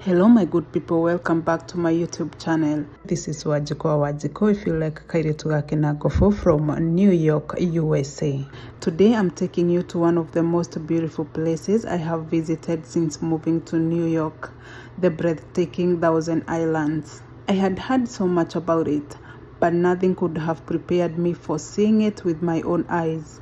Hello my good people, welcome back to my YouTube channel. This is Wajiko. If you like Kairi Tugakinagofu from New York, USA. Today I'm taking you to one of the most beautiful places I have visited since moving to New York, the breathtaking Thousand Islands. I had heard so much about it, but nothing could have prepared me for seeing it with my own eyes.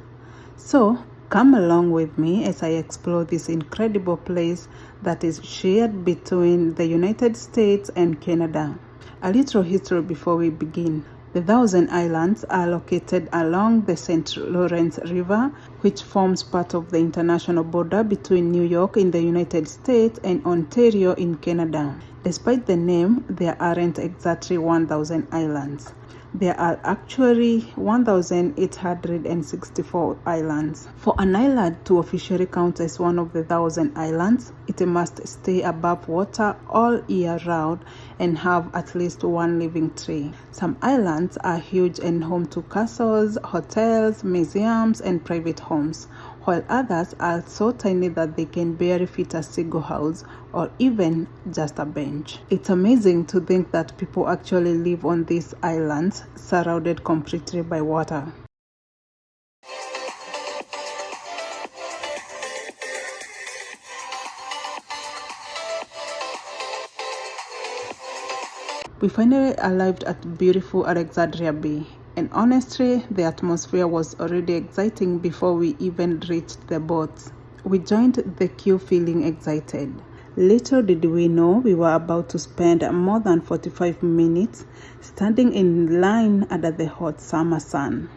So, come along with me as I explore this incredible place that is shared between the United States and Canada. A little history before we begin. The Thousand Islands are located along the St. Lawrence River, which forms part of the international border between New York in the United States and Ontario in Canada. Despite the name, there aren't exactly 1,000 islands. There are actually 1,864 islands. For an island to officially count as one of the Thousand Islands, it must stay above water all year round and have at least one living tree. Some islands are huge and home to castles, hotels, museums, and private homes, while others are so tiny that they can barely fit a single house or even just a bench. It's amazing to think that people actually live on these islands, surrounded completely by water. We finally arrived at beautiful Alexandria Bay, and honestly, the atmosphere was already exciting before we even reached the boats. We joined the queue feeling excited. Little did we know we were about to spend more than 45 minutes standing in line under the hot summer sun.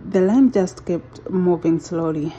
The line just kept moving slowly.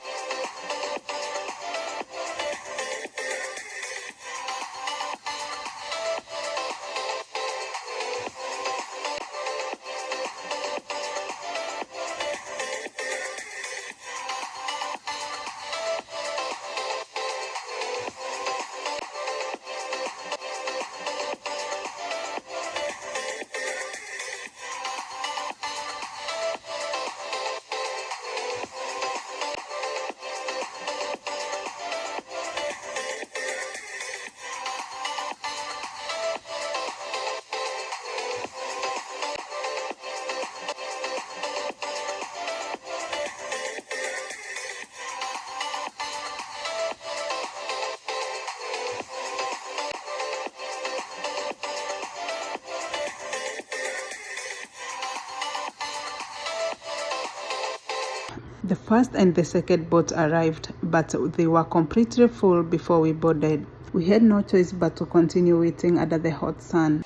The first and the second boat arrived, but they were completely full before we boarded. We had no choice but to continue waiting under the hot sun.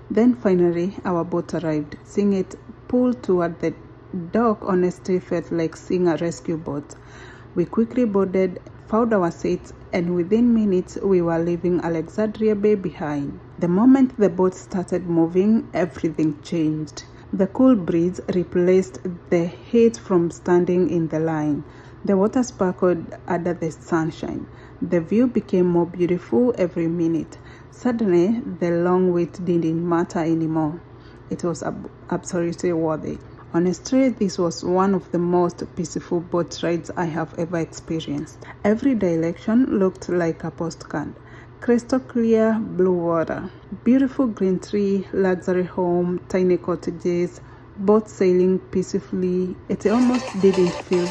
Then finally, our boat arrived. Seeing it pull toward the dock honestly felt like seeing a rescue boat. We quickly boarded, found our seats, and within minutes we were leaving Alexandria Bay behind. The moment the boat started moving, everything changed. The cool breeze replaced the heat from standing in the line. The water sparkled under the sunshine. The view became more beautiful every minute. Suddenly, the long wait didn't matter anymore. It was absolutely worth it. Honestly, this was one of the most peaceful boat rides I have ever experienced. Every direction looked like a postcard. Crystal clear blue water, beautiful green tree, luxury home, tiny cottages, boats sailing peacefully. It almost didn't feel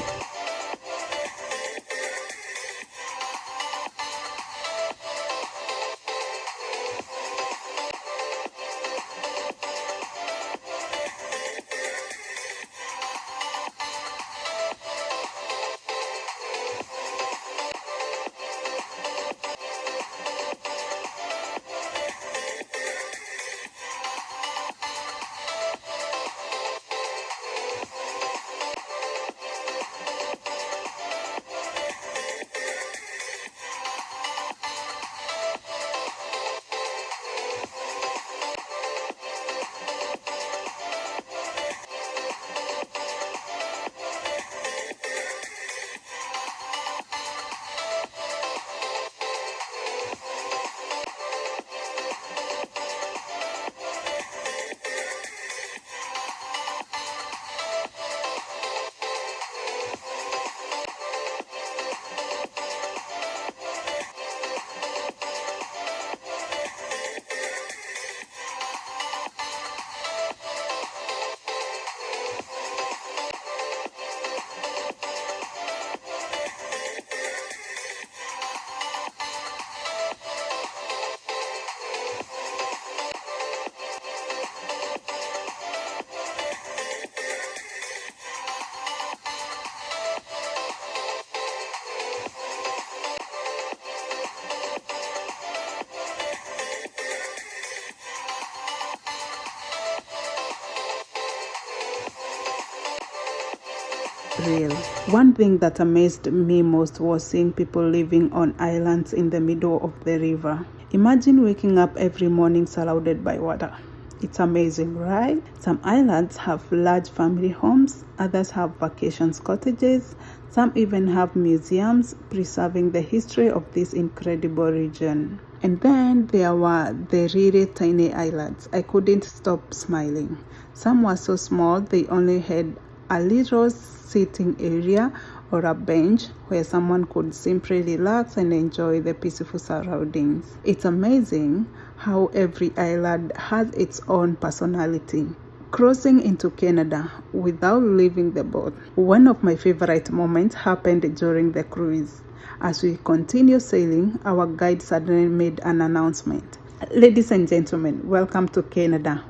real. One thing that amazed me most was seeing people living on islands in the middle of the river. Imagine waking up every morning surrounded by water. It's amazing, right? Some islands have large family homes, others have vacations cottages, some even have museums preserving the history of this incredible region. And then there were the really tiny islands. I couldn't stop smiling. Some were so small they only had a little sitting area or a bench where someone could simply relax and enjoy the peaceful surroundings. It's amazing how every island has its own personality. Crossing into Canada without leaving the boat. One of my favorite moments happened during the cruise. As we continued sailing, our guide suddenly made an announcement. Ladies and gentlemen, welcome to Canada.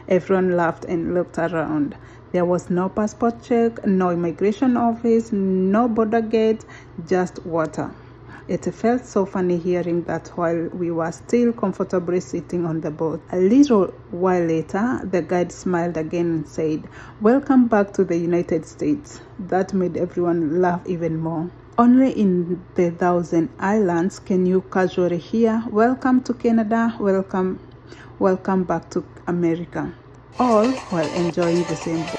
Everyone laughed and looked around. There was no passport check, no immigration office, no border gate, just water. It felt so funny hearing that while we were still comfortably sitting on the boat. A little while later, the guide smiled again and said, "Welcome back to the United States." That made everyone laugh even more. Only in the Thousand Islands can you casually hear, "Welcome to Canada, welcome back to America," all while enjoying the same boat.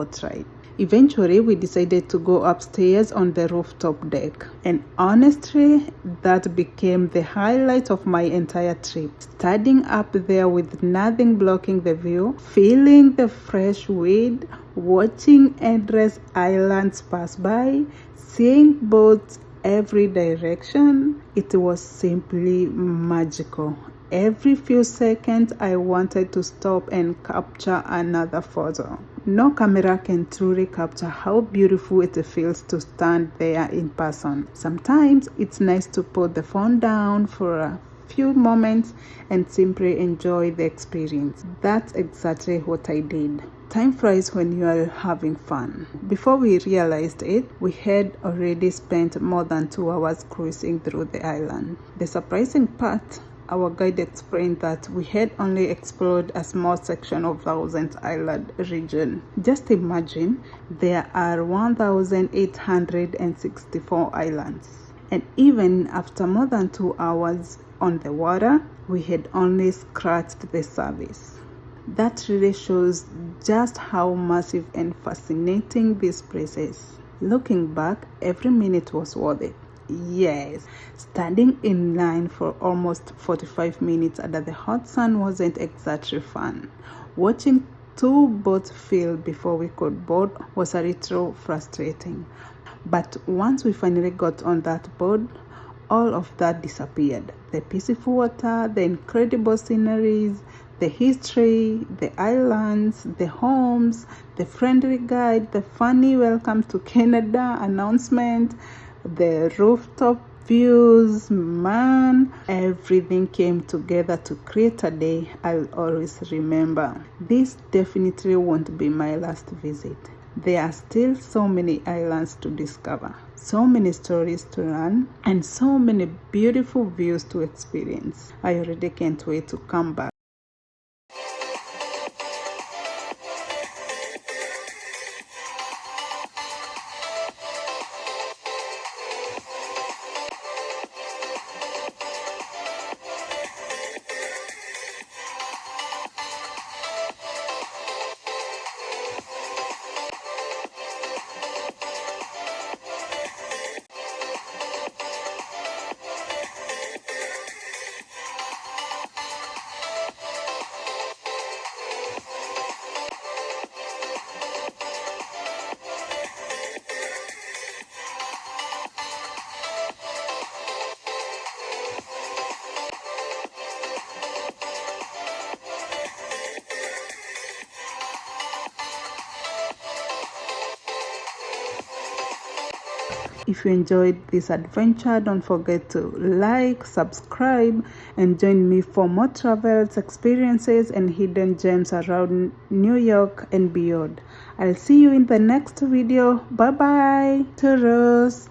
boat ride. Eventually, we decided to go upstairs on the rooftop deck, and honestly, that became the highlight of my entire trip. Standing up there with nothing blocking the view, feeling the fresh wind, watching endless islands pass by, seeing boats every direction, it was simply magical. Every few seconds, I wanted to stop and capture another photo. No camera can truly capture how beautiful it feels to stand there in person. Sometimes it's nice to put the phone down for a few moments and simply enjoy the experience. That's exactly what I did. Time flies when you are having fun. Before we realized it, we had already spent more than 2 hours cruising through the island. The surprising part, our guide explained that we had only explored a small section of Thousand Island region. Just imagine, there are 1,864 islands. And even after more than 2 hours on the water, we had only scratched the surface. That really shows just how massive and fascinating this place is. Looking back, every minute was worth it. Yes, standing in line for almost 45 minutes under the hot sun wasn't exactly fun. Watching 2 boats fill before we could board was a little frustrating. But once we finally got on that boat, all of that disappeared. The peaceful water, the incredible sceneries, the history, the islands, the homes, the friendly guide, the funny welcome to Canada announcement, the rooftop views, man, everything came together to create a day I'll always remember. This definitely won't be my last visit. There are still so many islands to discover, so many stories to learn, and so many beautiful views to experience. I already can't wait to come back. If you enjoyed this adventure, don't forget to like, subscribe, and join me for more travels, experiences, and hidden gems around New York and beyond. I'll see you in the next video. Bye bye. Toodles.